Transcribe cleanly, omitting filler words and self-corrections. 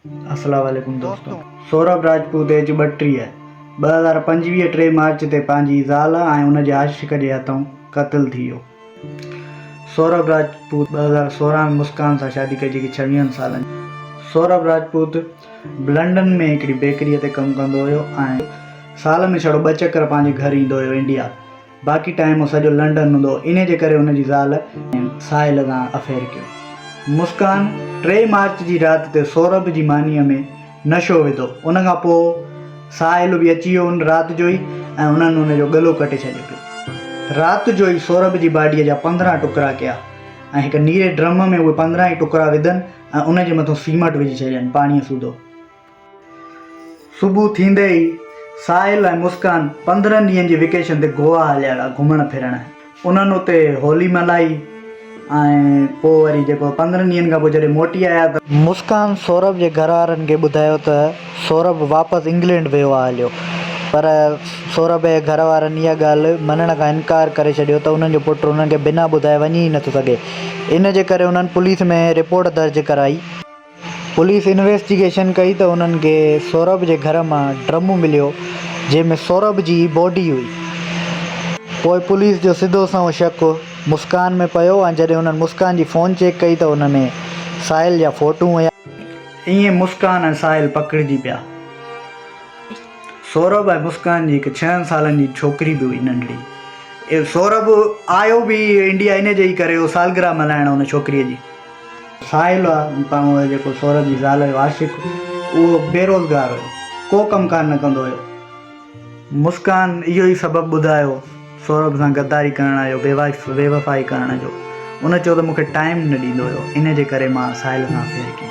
अस्सलाम वालेकुम दोस्तों। सौरभ राजपूत एज 32 है। 2025 3 मार्च ते पंहिंजी ज़ाल ऐं उनजे आशिक जे हथों क़त्ल थी वियो। सौरभ राजपूत 2016 में मुस्कान सां शादी कई जेकी 26 सालनि जी। सौरभ राजपूत लंडन में हिकिड़ी बेकरीअ ते कमु कंदो हुयो ऐं साल में छड़ो 2 चकर पंहिंजे घर ईंदो हुयो इंडिया। बाक़ी टाइम सॼो लंडन हूंदो। इन जे करे हुनजी ज़ाल साहिल सां अफेयर कयो। मुस्कान 3 मार्च जी राति ते सौरभ जी मानीअ में नशो विधो। उन खां पोइ साहिल बि अची वियो उन राति जो ई ऐं उन्हनि हुनजो गलो कटे छॾियो पियो। राति जो ई सौरभ जी बाडीअ जा 15 टुकड़ा कया ऐं हिकु नीरे ड्रम में उहे 15 ई टुकड़ा विधनि ऐं उनजे मथां सीमेंट विझी छॾियनि पाणीअ सूधो। सुबुह थींदे ई साहिल ऐं मुस्कान 15 ॾींहंनि जी वेकेशन ते गोवा हलिया विया घुमण फिरण। उन्हनि उते होली मल्हाई ऐं पोइ वरी जेको 15 ॾींहंनि खां पोइ जॾहिं मोटी आया त मुस्कान सौरभ जे घर वारनि खे ॿुधायो त सौरभ वापसि इंग्लैंड वियो आहे हलियो। पर सौरभ जे घर वारनि इहा ॻाल्हि मञण खां इनकार करे छॾियो त उन्हनि जो पुटु उन्हनि खे बिना ॿुधाए वञी ई नथो सघे। इन जे करे उन्हनि पुलिस में रिपोर्ट दर्ज कराई। पुलिस इन्वेस्टिगेशन कई त उन्हनि खे सौरभ जे घर मां ड्रम मिलियो जंहिंमें सौरभ जी बॉडी हुई। पोइ पुलिस जो सिधो सओं शक मुस्कान में पियो ऐं जॾहिं उन्हनि मुस्कान जी फ़ोन चेक कई त उन में साहिल जा फ़ोटू हुया। ईअं मुस्कान ऐं साहिल पकड़िजी पिया। सौरभ ऐं मुस्कान जी हिकु 6 सालनि जी छोकिरी बि हुई नंढड़ी। सौरभ आयो बि इंडिया इन जे ई करे हो सालगिरह मल्हाइण उन छोकिरीअ जी। साहिल आहे जेको सौरभ जी ज़ाल जो आशिक, उहो बेरोज़गार हुयो, को कमकार न कंदो हुयो। मुस्कान इहो ई सबबु ॿुधायो सौरभ सां गद्दारी करण जो, बेवफ़ाई करण जो। उन चयो त मूंखे टाइम न ॾींदो हुयो, इन जे करे मां साहिल सां अफेयर कयो।